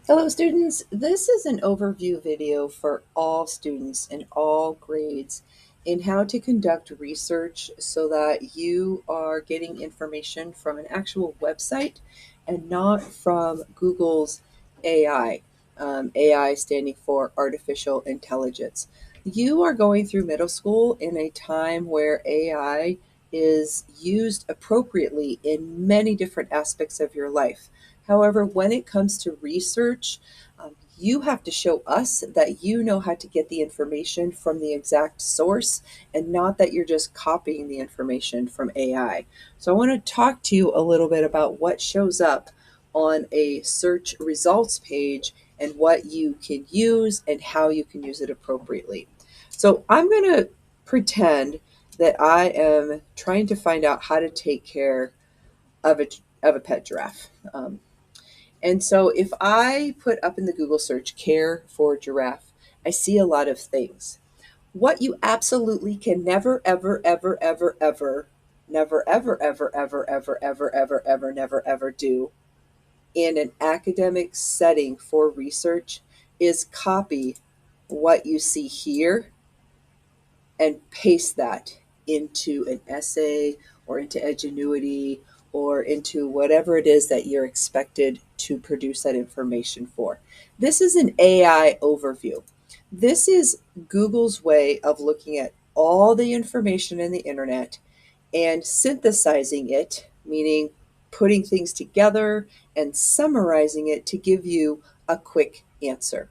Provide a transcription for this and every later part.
Hello students, this is an overview video for all students in all grades in how to conduct research so that you are getting information from an actual website and not from Google's AI. AI standing for artificial intelligence. You are going through middle school in a time where AI is used appropriately in many different aspects of your life. However, when it comes to research, you have to show us that you know how to get the information from the exact source and not that you're just copying the information from AI. So, I want to talk to you a little bit about what shows up on a search results page and what you can use and how you can use it appropriately. So, I'm going to pretend that I am trying to find out how to take care of a pet giraffe. And so if I put up in the Google search care for giraffe, I see a lot of things. What you absolutely can never, ever, ever, ever, ever, never, ever, ever, ever, ever, ever, ever, ever, never, ever do in an academic setting for research is copy what you see here and paste that into an essay or into Edgenuity or into whatever it is that you're expected to produce that information for. This is an AI overview. This is Google's way of looking at all the information in the internet and synthesizing it, meaning putting things together and summarizing it to give you a quick answer.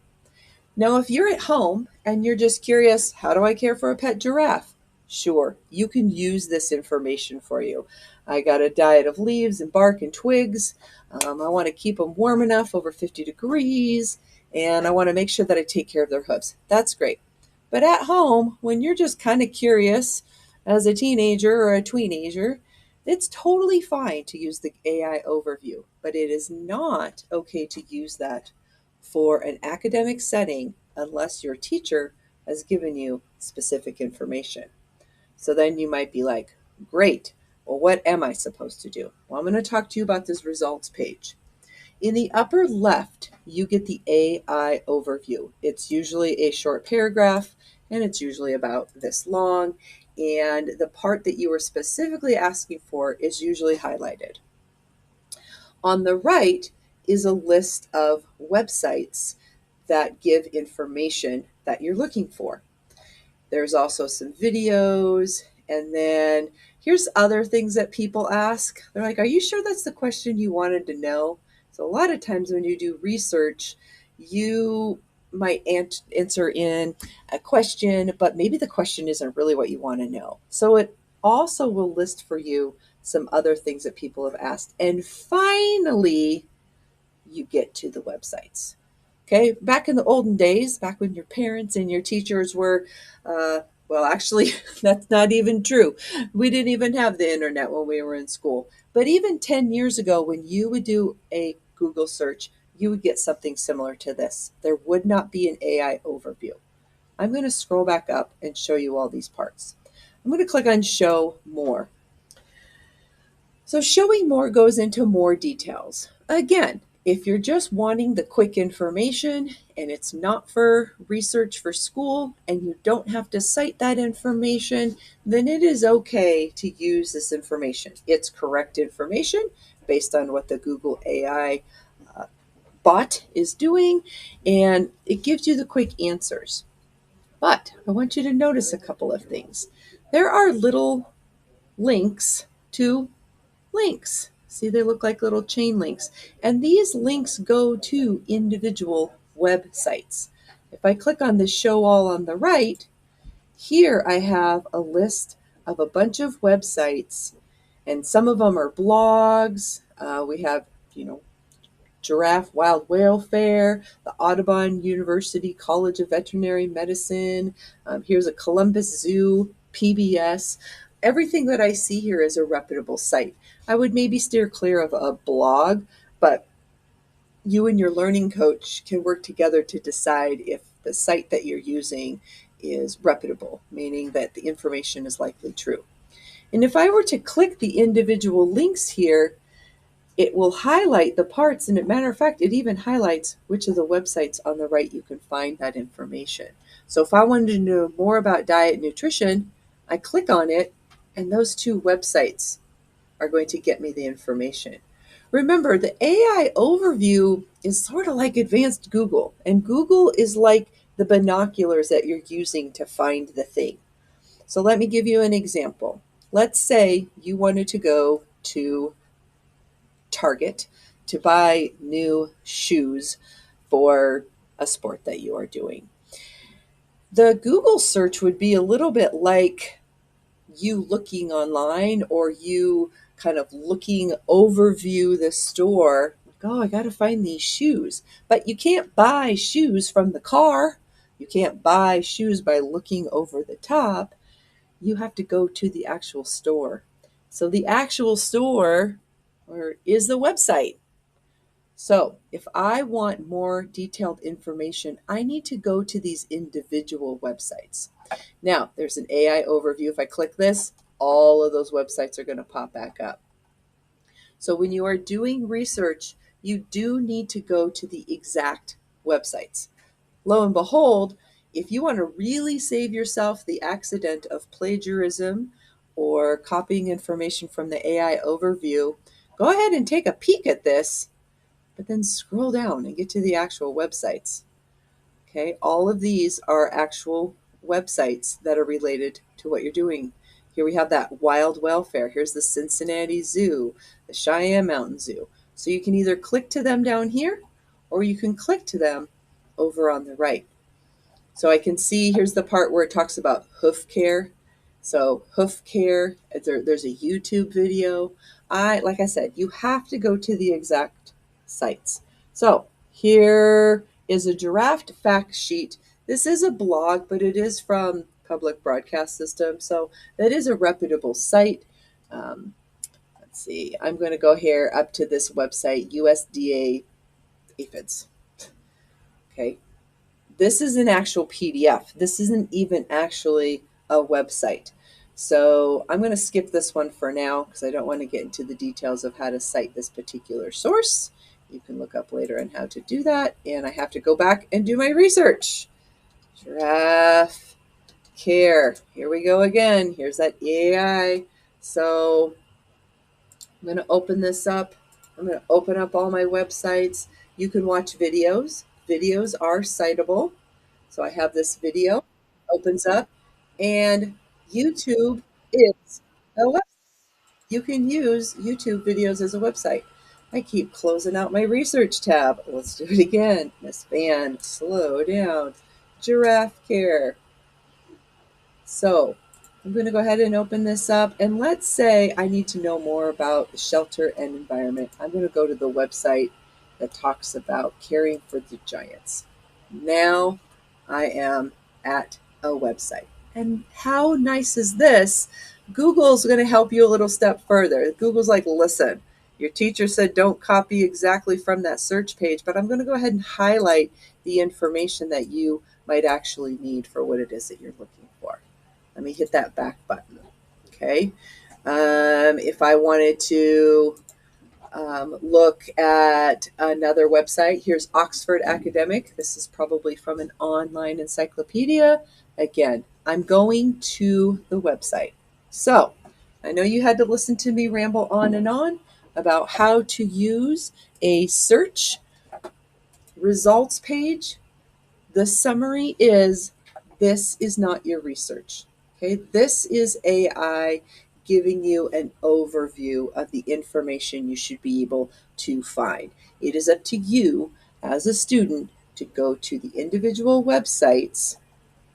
Now, if you're at home and you're just curious, how do I care for a pet giraffe? Sure, you can use this information for you. I got a diet of leaves and bark and twigs. I want to keep them warm enough, over 50 degrees, and I want to make sure that I take care of their hooves. That's great. But at home, when you're just kind of curious as a teenager or a tweenager, it's totally fine to use the AI overview, but it is not okay to use that for an academic setting unless your teacher has given you specific information. So then you might be like, great, well, what am I supposed to do? Well, I'm going to talk to you about this results page. In the upper left, you get the AI overview. It's usually a short paragraph and it's usually about this long. And the part that you were specifically asking for is usually highlighted. On the right is a list of websites that give information that you're looking for. There's also some videos, and then here's other things that people ask. They're like, are you sure that's the question you wanted to know? So a lot of times when you do research, you might answer in a question, but maybe the question isn't really what you want to know. So it also will list for you some other things that people have asked. And finally, you get to the websites. Okay, back in the olden days, back when your parents and your teachers were, well, actually, that's not even true. We didn't even have the internet when we were in school. But even 10 years ago, when you would do a Google search, you would get something similar to this. There would not be an AI overview. I'm going to scroll back up and show you all these parts. I'm going to click on Show More. So showing more goes into more details. Again, if you're just wanting the quick information and it's not for research for school and you don't have to cite that information, then it is okay to use this information. It's correct information based on what the Google AI bot is doing, and it gives you the quick answers. But I want you to notice a couple of things. There are little links to links. See, they look like little chain links. And these links go to individual websites. If I click on the show all on the right, here I have a list of a bunch of websites, and some of them are blogs. We have, Giraffe Wild Whale Fair, the Audubon University College of Veterinary Medicine. Here's a Columbus Zoo, PBS. Everything that I see here is a reputable site. I would maybe steer clear of a blog, but you and your learning coach can work together to decide if the site that you're using is reputable, meaning that the information is likely true. And if I were to click the individual links here, it will highlight the parts. And as a matter of fact, it even highlights which of the websites on the right you can find that information. So if I wanted to know more about diet and nutrition, I click on it, and those two websites are going to get me the information. Remember, the AI overview is sort of like advanced Google, and Google is like the binoculars that you're using to find the thing. So let me give you an example. Let's say you wanted to go to Target to buy new shoes for a sport that you are doing. The Google search would be a little bit like you looking online, or you kind of looking overview the store. Like, oh, I got to find these shoes. But you can't buy shoes from the car. You can't buy shoes by looking over the top. You have to go to the actual store. So the actual store is the website. So if I want more detailed information, I need to go to these individual websites. Now, there's an AI overview. If I click this, all of those websites are going to pop back up. So when you are doing research, you do need to go to the exact websites. Lo and behold, if you want to really save yourself the accident of plagiarism or copying information from the AI overview, go ahead and take a peek at this, but then scroll down and get to the actual websites. Okay, all of these are actual websites that are related to what you're doing. Here we have that Wild Welfare. Here's the Cincinnati Zoo, the Cheyenne Mountain Zoo. So you can either click to them down here, or you can click to them over on the right. So I can see here's the part where it talks about hoof care. So hoof care, there's a YouTube video. Like I said, you have to go to the exact sites. So here is a giraffe fact sheet. This is a blog, but it is from Public Broadcast System. So that is a reputable site. Um, let's see, I'm going to go here up to this website, USDA aphids. Okay, this is an actual PDF. This isn't even actually a website. So I'm going to skip this one for now because I don't want to get into the details of how to cite this particular source. You can look up later on how to do that. And I have to go back and do my research. Giraffe care. Here we go again. Here's that AI. So I'm going to open this up. I'm going to open up all my websites. You can watch videos. Videos are citable. So I have this video, opens up, and YouTube is a website. You can use YouTube videos as a website. I keep closing out my research tab. Let's do it again. Miss Van, slow down. Giraffe care. So I'm going to go ahead and open this up. And let's say I need to know more about the shelter and environment. I'm going to go to the website that talks about caring for the giants. Now I am at a website. And how nice is this? Google's going to help you a little step further. Google's like, listen, your teacher said don't copy exactly from that search page, but I'm going to go ahead and highlight the information that you might actually need for what it is that you're looking for. Let me hit that back button. Okay. If I wanted to look at another website, here's Oxford Academic. This is probably from an online encyclopedia. Again, I'm going to the website. So I know you had to listen to me ramble on and on about how to use a search results page. The summary is, this is not your research. Okay, this is AI giving you an overview of the information you should be able to find. It is up to you as a student to go to the individual websites.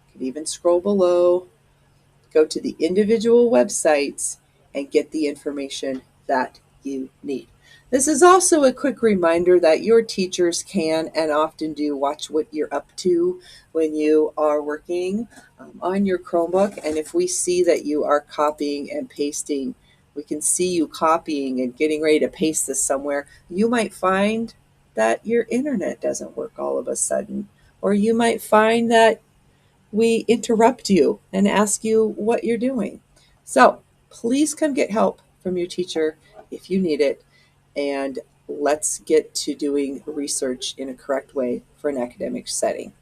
You can even scroll below, go to the individual websites and get the information that you need. This is also a quick reminder that your teachers can and often do watch what you're up to when you are working on your Chromebook. And if we see that you are copying and pasting, we can see you copying and getting ready to paste this somewhere, you might find that your internet doesn't work all of a sudden. Or you might find that we interrupt you and ask you what you're doing. So please come get help from your teacher if you need it. and let's get to doing research in a correct way for an academic setting.